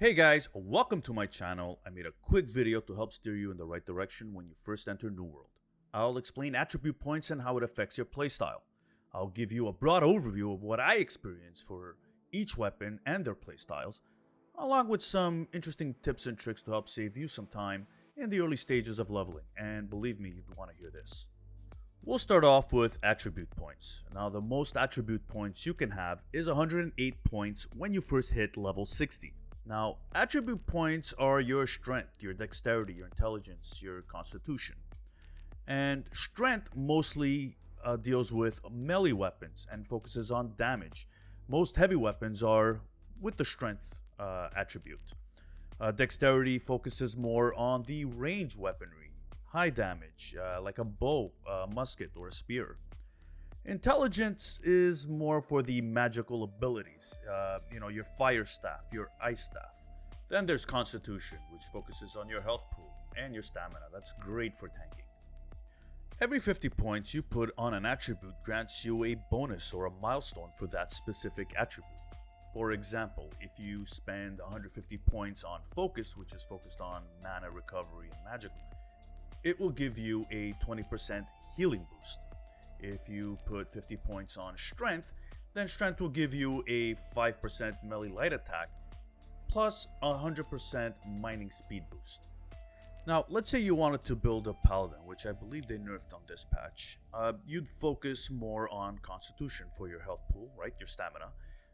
Hey guys, welcome to my channel. I made a quick video to help steer you in the right direction when you first enter New World. I'll explain attribute points and how it affects your playstyle. I'll give you a broad overview of what I experienced for each weapon and their playstyles, along with some interesting tips and tricks to help save you some time in the early stages of leveling, and believe me, you'd want to hear this. We'll start off with attribute points. Now, the most attribute points you can have is 108 points when you first hit level 60. Now, attribute points are your strength, your dexterity, your intelligence, your constitution. And strength mostly deals with melee weapons and focuses on damage. Most heavy weapons are with the strength attribute. Dexterity focuses more on the range weaponry, high damage, like a bow, a musket, or a spear. Intelligence is more for the magical abilities, your fire staff, your ice staff. Then there's constitution, which focuses on your health pool and your stamina. That's great for tanking. Every 50 points you put on an attribute grants you a bonus or a milestone for that specific attribute. For example, if you spend 150 points on focus, which is focused on mana recovery and magical, it will give you a 20% healing boost. If you put 50 points on strength, then strength will give you a 5% melee light attack plus 100% mining speed boost. Now, let's say you wanted to build a Paladin, which I believe they nerfed on this patch. You'd focus more on constitution for your health pool, right? Your stamina,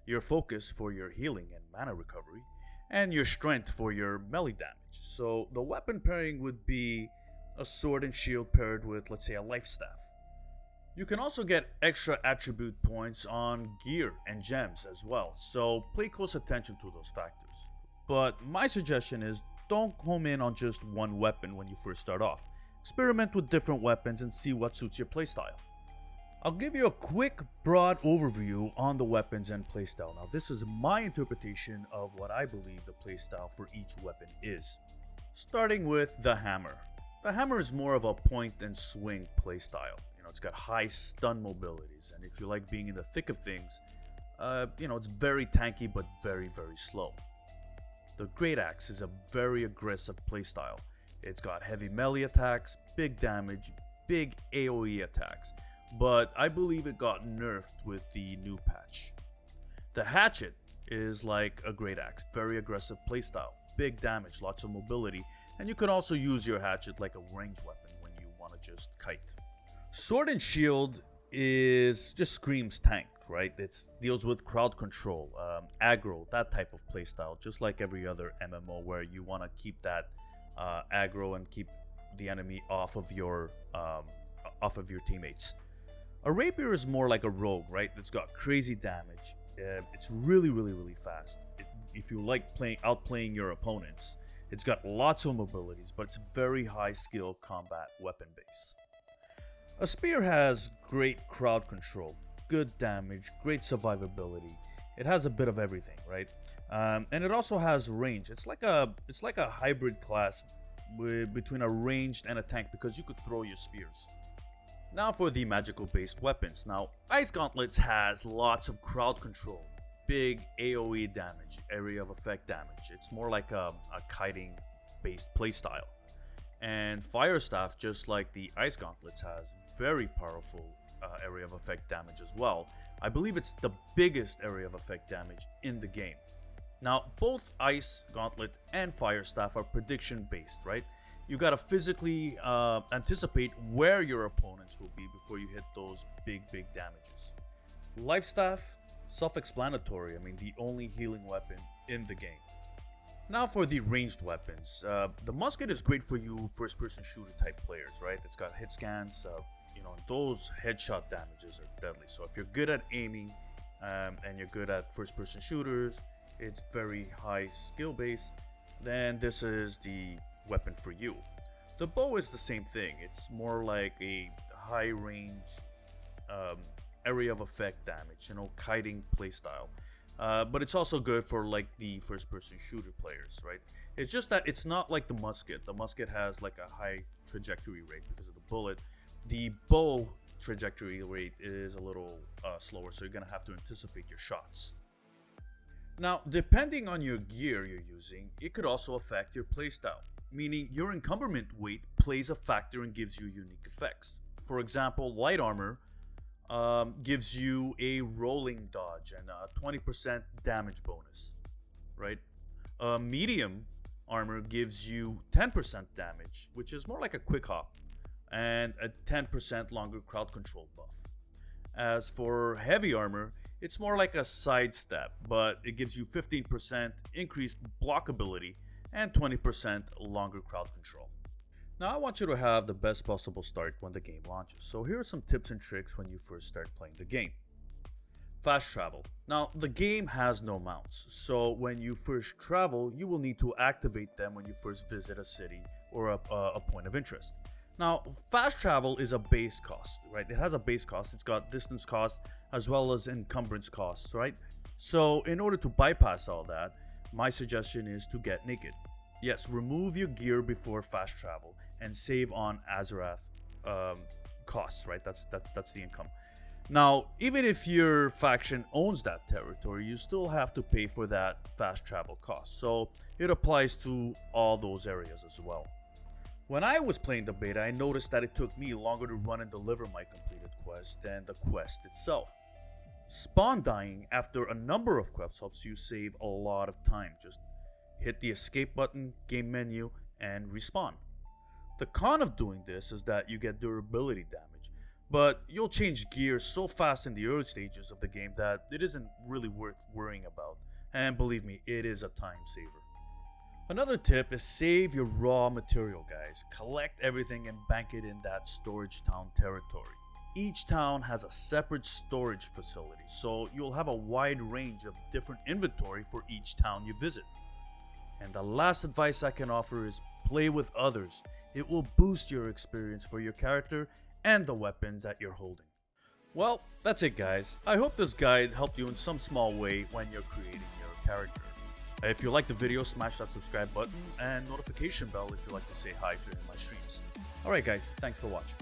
your focus for your healing and mana recovery, and your strength for your melee damage. So the weapon pairing would be a sword and shield paired with, let's say, a life staff. You can also get extra attribute points on gear and gems as well, so pay close attention to those factors. But my suggestion is don't home in on just one weapon when you first start off. Experiment with different weapons and see what suits your playstyle. I'll give you a quick, broad overview on the weapons and playstyle. Now, this is my interpretation of what I believe the playstyle for each weapon is. Starting with the hammer. The hammer is more of a point and swing playstyle. It's got high stun mobilities, and if you like being in the thick of things, it's very tanky but very, very slow. The Great Axe is a very aggressive playstyle. It's got heavy melee attacks, big damage, big AoE attacks, but I believe it got nerfed with the new patch. The Hatchet is like a Great Axe, very aggressive playstyle, big damage, lots of mobility, and you can also use your hatchet like a ranged weapon when you want to just kite. Sword and Shield is just screams tank, right? It deals with crowd control, aggro, that type of playstyle, just like every other MMO where you want to keep that aggro and keep the enemy off of your teammates. A rapier is more like a rogue, right? It's got crazy damage. It's really, really, really fast. If you like outplaying your opponents, it's got lots of mobilities, but it's very high skill combat weapon base. A spear has great crowd control, good damage, great survivability. It has a bit of everything, right? And it also has range. It's like a hybrid class between a ranged and a tank because you could throw your spears. Now for the magical based weapons. Now, Ice Gauntlets has lots of crowd control, big AoE damage, area of effect damage. It's more like a kiting based playstyle. And Fire Staff, just like the Ice Gauntlets, has very powerful area of effect damage as well. I believe it's the biggest area of effect damage in the game. Now, both Ice Gauntlet and Fire Staff are prediction based, right? You gotta physically anticipate where your opponents will be before you hit those big damages. Life Staff, self-explanatory. I mean, the only healing weapon in the game. Now for the ranged weapons. The musket is great for you first-person shooter type players, right? It's got hit scans, those headshot damages are deadly. So if you're good at aiming and you're good at first-person shooters, it's very high skill base, then this is the weapon for you. The bow is the same thing. It's more like a high range area of effect damage, kiting playstyle. But it's also good for like the first-person shooter players, right? It's just that it's not like the musket. The musket has like a high trajectory rate because of the bullet. The bow trajectory rate is a little slower, so you're gonna have to anticipate your shots. Now, depending on your gear you're using, it could also affect your playstyle, meaning your encumberment weight plays a factor and gives you unique effects. For example, light armor gives you a rolling dodge and a 20% damage bonus, right? Medium armor gives you 10% damage, which is more like a quick hop, and a 10% longer crowd control buff. As for heavy armor, it's more like a sidestep, but it gives you 15% increased blockability and 20% longer crowd control. Now I want you to have the best possible start when the game launches, so here are some tips and tricks when you first start playing the game. Fast travel. Now the game has no mounts, so when you first travel, you will need to activate them when you first visit a city or a point of interest. Now, fast travel is a base cost, right? It has a base cost. It's got distance cost as well as encumbrance costs, right? So in order to bypass all that, my suggestion is to get naked. Yes, remove your gear before fast travel and save on Azarath costs, right? That's the income. Now, even if your faction owns that territory, you still have to pay for that fast travel cost. So it applies to all those areas as well. When I was playing the beta, I noticed that it took me longer to run and deliver my completed quest than the quest itself. Spawn dying after a number of quests helps you save a lot of time. Just hit the escape button, game menu, and respawn. The con of doing this is that you get durability damage, but you'll change gears so fast in the early stages of the game that it isn't really worth worrying about. And believe me, it is a time saver. Another tip is save your raw material, guys. Collect everything and bank it in that storage town territory. Each town has a separate storage facility, so you'll have a wide range of different inventory for each town you visit. And the last advice I can offer is play with others. It will boost your experience for your character and the weapons that you're holding. Well, that's it guys. I hope this guide helped you in some small way when you're creating your character. If you like the video, smash that subscribe button and notification bell if you like to say hi during my streams. Alright guys, thanks for watching.